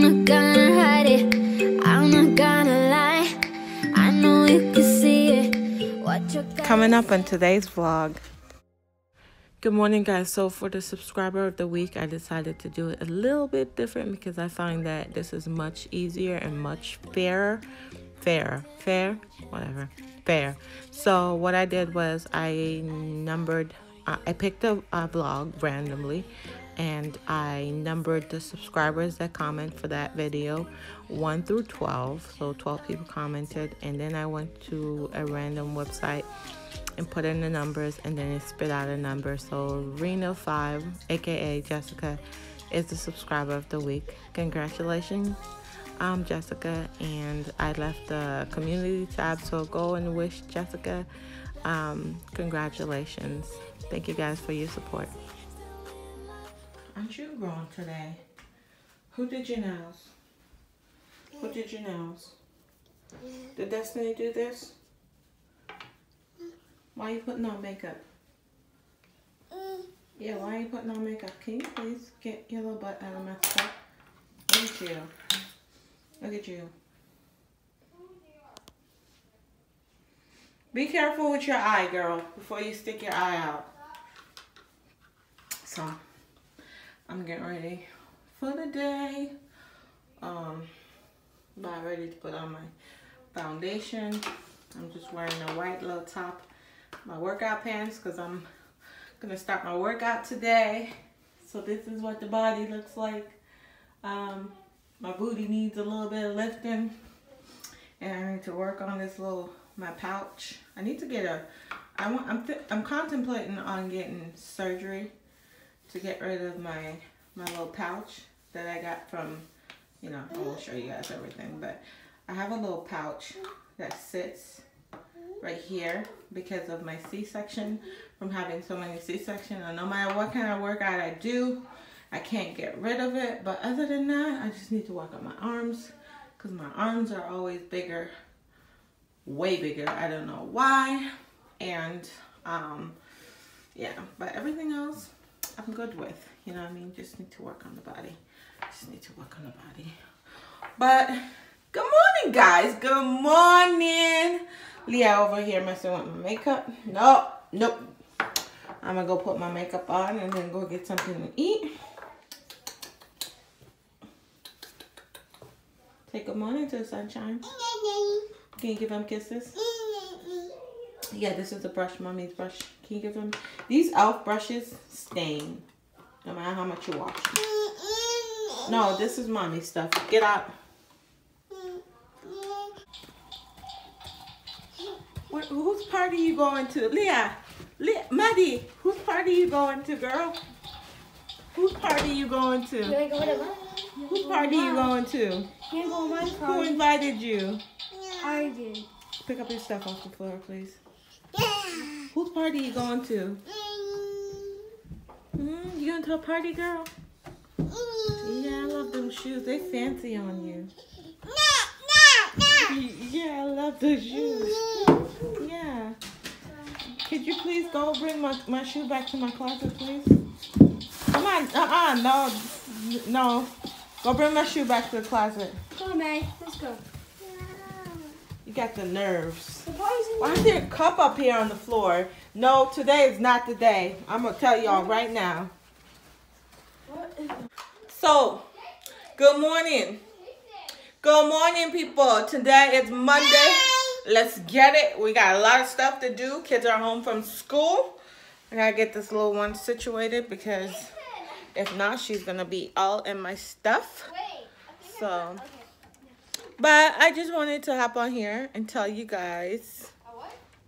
I'm not gonna hide it, I'm not gonna lie. I know you can see it. What you Coming up on today's vlog. Good morning, guys. So for the subscriber of the week, I decided to do it a little bit different because I find that this is much easier and much fairer. Fair. So what I did was I picked a vlog randomly, and I numbered the subscribers that comment for that video 1 through 12. So 12 people commented, and then I went to a random website and put in the numbers, and then it spit out a number. So Reno5, aka Jessica, is the subscriber of the week. Congratulations, Jessica. And I left the community tab, so go and wish Jessica congratulations. Thank you guys for your support. Aren't you grown today? Who did your nails? Who did your nails? Did Destiny do this? Why are you putting on makeup? Yeah, why are you putting on makeup? Can you please get your little butt out of my stuff? Look at you. Look at you. Be careful with your eye, girl, before you stick your eye out. So, I'm getting ready for the day. About ready to put on my foundation. I'm just wearing a white little top, my workout pants, because I'm gonna start my workout today. So this is what the body looks like. My booty needs a little bit of lifting, and I need to work on this my pouch. I need to get I'm contemplating on getting surgery to get rid of my little pouch that I got from, you know, I won't show you guys everything, but I have a little pouch that sits right here because of my C-section, from having so many C-sections. And no matter what kind of workout I do, I can't get rid of it. But other than that, I just need to work on my arms, because my arms are always bigger, way bigger. I don't know why. And yeah, but everything else I'm good with, you know what I mean? Just need to work on the body. But good morning, guys. Good morning. Leah over here messing with my makeup. Nope. I'm gonna go put my makeup on and then go get something to eat. Say good morning to the sunshine. Can you give them kisses? Yeah, this is the brush, mommy's brush. Can you give them? These e.l.f. brushes stain, no matter how much you wash them. No, this is mommy's stuff. Get out. Whose party you going to? Leah, Maddie, whose party you going to, girl? Whose party you going to? Whose party you going to? Who invited you? I did. Pick up your stuff off the floor, please. Whose party you going to? You going to a party, girl? Yeah, I love them shoes. They fancy on you. Yeah, I love those shoes. Yeah. Could you please go bring my shoe back to my closet, please? Come on. No. Go bring my shoe back to the closet. Come on, May. Let's go. You got the nerves. Why is there a cup up here on the floor? No, today is not the day. I'm going to tell y'all right now. So, good morning. Good morning, people. Today is Monday. Let's get it. We got a lot of stuff to do. Kids are home from school. I got to get this little one situated, because if not, she's going to be all in my stuff. So, but I just wanted to hop on here and tell you guys.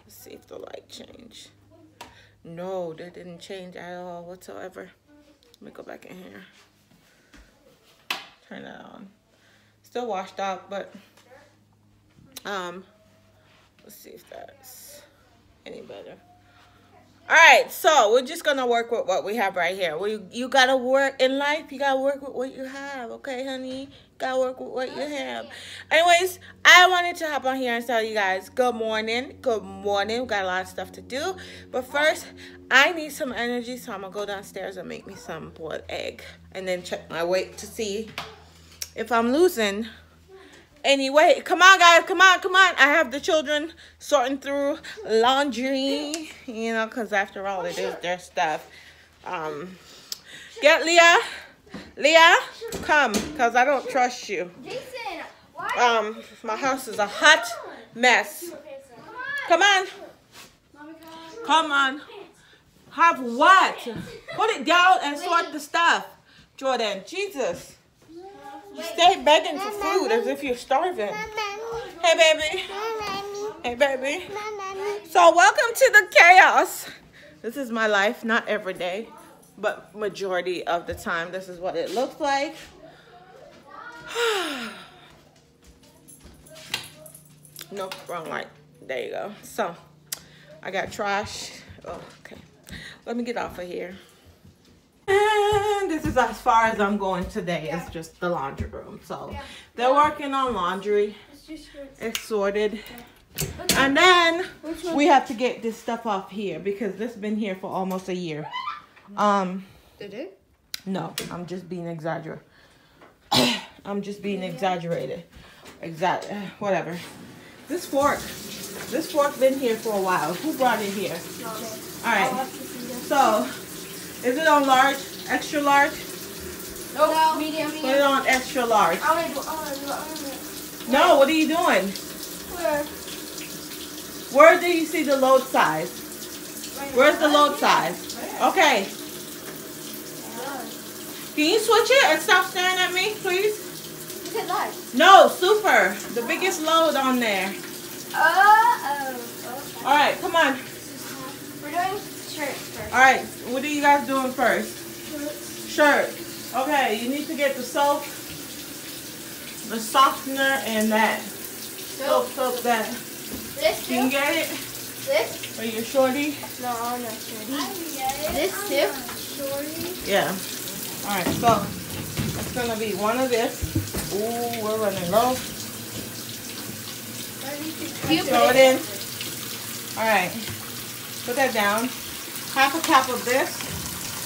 Let's see if the light changed. No, that didn't change at all whatsoever. Let me go back in here. Turn that on. Still washed out, but let's see if that's any better. All right, so we're just gonna work with what we have right here. You gotta work in life. You gotta work with what you have, okay, honey? You gotta work with what you have. Anyways, I wanted to hop on here and tell you guys good morning. Good morning. We got a lot of stuff to do, but first, I need some energy, so I'm gonna go downstairs and make me some boiled egg, and then check my weight to see if I'm losing any weight. Come on, guys. Come on, come on. I have the children sorting through laundry, you know, because after all, it is their stuff. Get Leah. Leah, come, because I don't trust you. Jason, why? My house is a hot mess. Come on. Come on. Have what? Put it down and sort the stuff. Jordan, Jesus. You stay begging for food as if you're starving. Hey, baby. Hey, baby. So, welcome to the chaos. This is my life, not every day, but majority of the time. This is what it looks like. No, wrong light. There you go. So, I got trash. Oh, okay. Let me get off of here. And this is as far as I'm going today. It's just the laundry room. So they're working on laundry. It's sorted. And then we have to get this stuff off here because this has been here for almost a year. Did it? No, I'm just being exaggerated. I'm just being exaggerated. Whatever. This fork been here for a while. Who brought it here? All right. So, is it on large? Extra large? No, medium. Put it on extra large. I want to do. No, what are you doing? Where do you see the load size? Where's the load size? Okay. Can you switch it and stop staring at me, please? Look at that. No, super. The biggest load on there. Okay. All right, come on. We're doing shirts first. All right, what are you guys doing first? Shirt. Okay, you need to get the soap, the softener, and that. Soap that. This too? Can you get it? This? Are you shorty? No, I'm not shorty. This too? Shorty? Yeah. All right, so it's gonna be one of this. Ooh, we're running low. Throw it in. All right, put that down. Half a cup of this.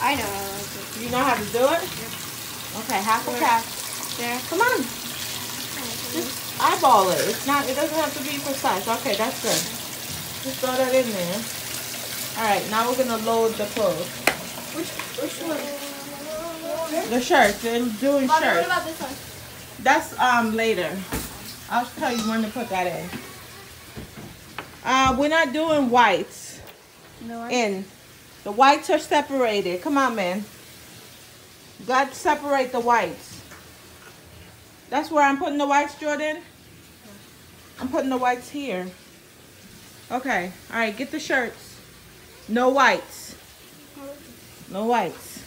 I know I like it. You know how to do it? Okay, half a cup. There. Come on. Just eyeball it. It's not. It doesn't have to be precise. Okay, that's good. Just throw that in there. All right, now we're gonna load the clothes. Which one? The shirts. They're doing Mommy, shirts. what about this one? That's later. I'll tell you when to put that in. We're not doing whites. No. In. The whites are separated. Come on, man. You got to separate the whites. That's where I'm putting the whites, Jordan? I'm putting the whites here. Okay. All right, get the shirts. No whites. No whites.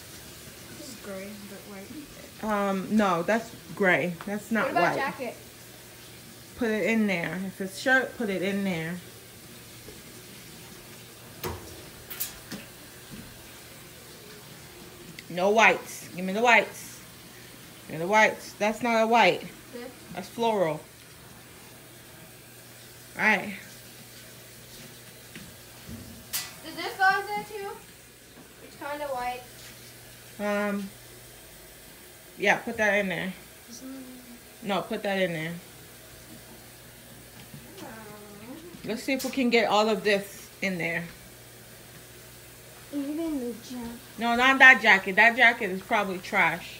This is gray, but white. No, that's gray. That's not What about white. jacket? Put it in there. If it's shirt, put it in there. No whites. Give me the whites. Give me the whites. That's not a white. This? That's floral. Alright. Does this go in there too? It's kind of white. Yeah, put that in there. No, put that in there. Let's see if we can get all of this in there. Even the jacket. No, not that jacket. That jacket is probably trash.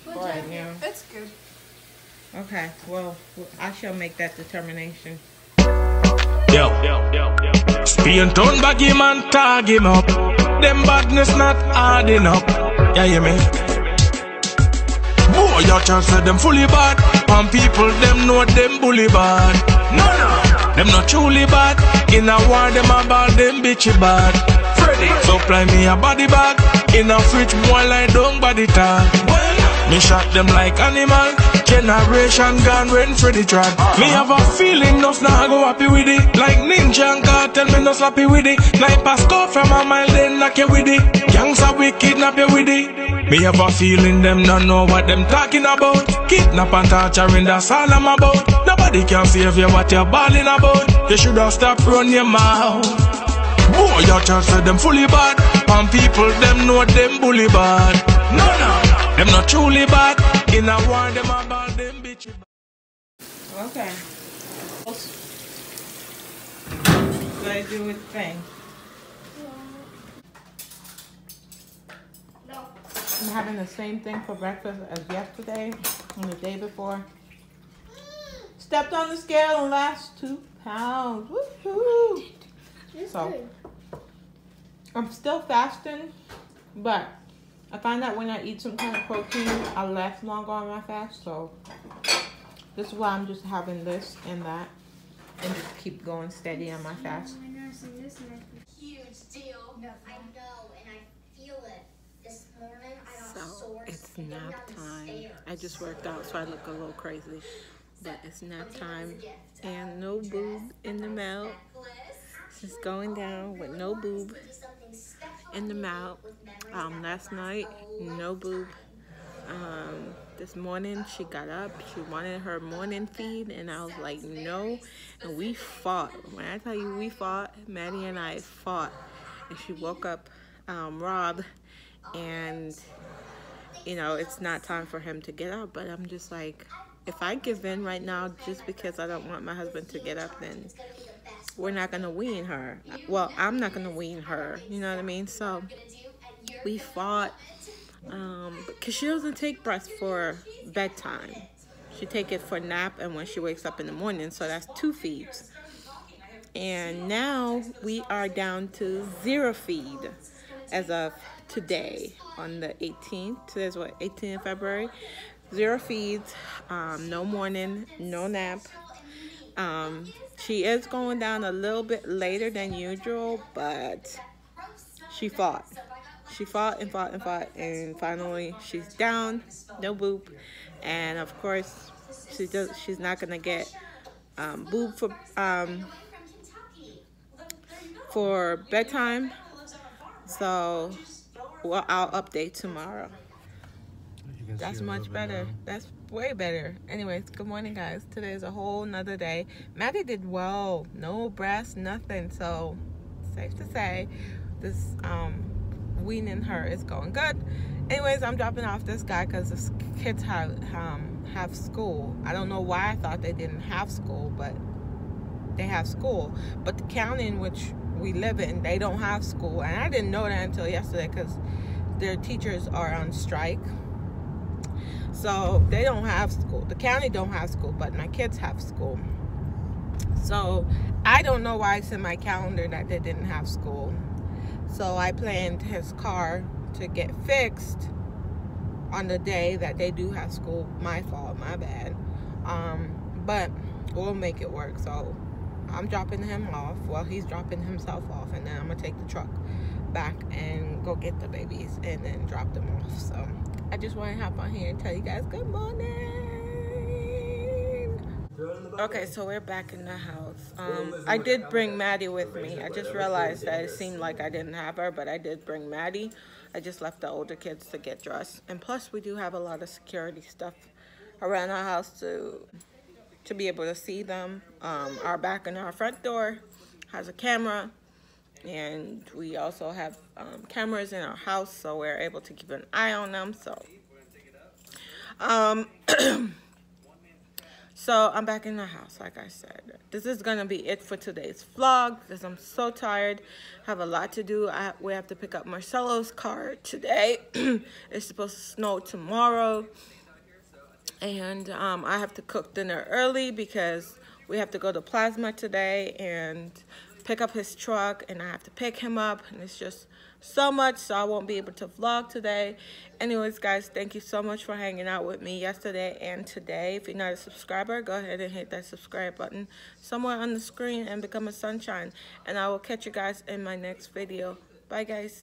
Right now. It's good. Okay, well, I shall make that determination. Yo, Spain turn back him and tag him up. Them badness not hard enough. Yeah, you me? Boy, your church said them fully bad. And people, them know them bully bad. No, them not truly bad. In a war, them about them bitchy bad. Freddy, supply me a body bag. In a fridge, more like don't body tag. Me shot them like animal. Generation gone when Freddy tried. Me have a feeling no now go happy with it. Like ninja and cartel me no slappy with it. Sniper score from a mile then knock you with it. Gangsta we kidnap you with it. Me have a feeling them not know what them talking about. Kidnap and torturing, that's all I'm about. Nobody can save you what you're balling about. You should have stopped run your mouth. Boy, your church said them fully bad. And people them know them bully bad. No, them not truly bad. In a war, them about them bitch. Okay. Let it do its thing. I'm having the same thing for breakfast as yesterday and the day before. Stepped on the scale and lost 2 pounds. Woohoo! So, I'm still fasting, but I find that when I eat some kind of protein, I last longer on my fast. So, this is why I'm just having this and that and just keep going steady on my fast. Huge deal. No, I know, and I feel it. This morning, I got So it's nap time. I just worked out, so I look a little crazy, but it's nap time and no boob in the mouth. She's going down with no boob in the mouth. Last night, no boob. This morning she got up, she wanted her morning feed, and I was like, no, and we fought. When I tell you we fought, Maddie and I fought, and she woke up Rob, and you know, it's not time for him to get up, but I'm just like, if I give in right now just because I don't want my husband to get up, then we're not gonna wean her. Well, I'm not gonna wean her, you know what I mean? So we fought because she doesn't take breast for bedtime. She take it for nap and when she wakes up in the morning, so that's 2 feeds. And now we are down to 0 feed as of today on the 18th. Today's what, 18th of February? 0 feeds, no morning, no nap. She is going down a little bit later than usual, but she fought. She fought and fought and fought, and finally she's down, no boob, and of course she's not gonna get boob for bedtime. So well, I'll update tomorrow. That's much better. That's way better. Anyways, good morning, guys. Today is a whole nother day. Maddie did well. No breast, nothing. So safe to say this weaning her is going good. Anyways, I'm dropping off this guy because the kids have school. I don't know why I thought they didn't have school, but they have school. But the county in which we live in, they don't have school, and I didn't know that until yesterday because their teachers are on strike. So they don't have school. The county don't have school, but my kids have school. So I don't know why it's in my calendar that they didn't have school. So I planned his car to get fixed on the day that they do have school. My fault, my bad. But we'll make it work. So I'm dropping him off. Well, he's dropping himself off, and then I'm gonna take the truck back and go get the babies and then drop them off. So I just want to hop on here and tell you guys good morning. Okay, so we're back in the house. I did bring Maddie with me. I just realized that it seemed like I didn't have her, but I did bring Maddie. I just left the older kids to get dressed. And plus, we do have a lot of security stuff around our house to be able to see them. Our back and our front door has a camera. And we also have cameras in our house, so we're able to keep an eye on them. So I'm back in the house, like I said. This is gonna be it for today's vlog because I'm so tired. Have a lot to do. We have to pick up Marcelo's car today. It's supposed to snow tomorrow, and I have to cook dinner early because we have to go to Plasma today and pick up his truck, and I have to pick him up, and it's just so much, so I won't be able to vlog today. Anyways, guys, thank you so much for hanging out with me yesterday and today. If you're not a subscriber, go ahead and hit that subscribe button somewhere on the screen and become a sunshine, and I will catch you guys in my next video. Bye, guys.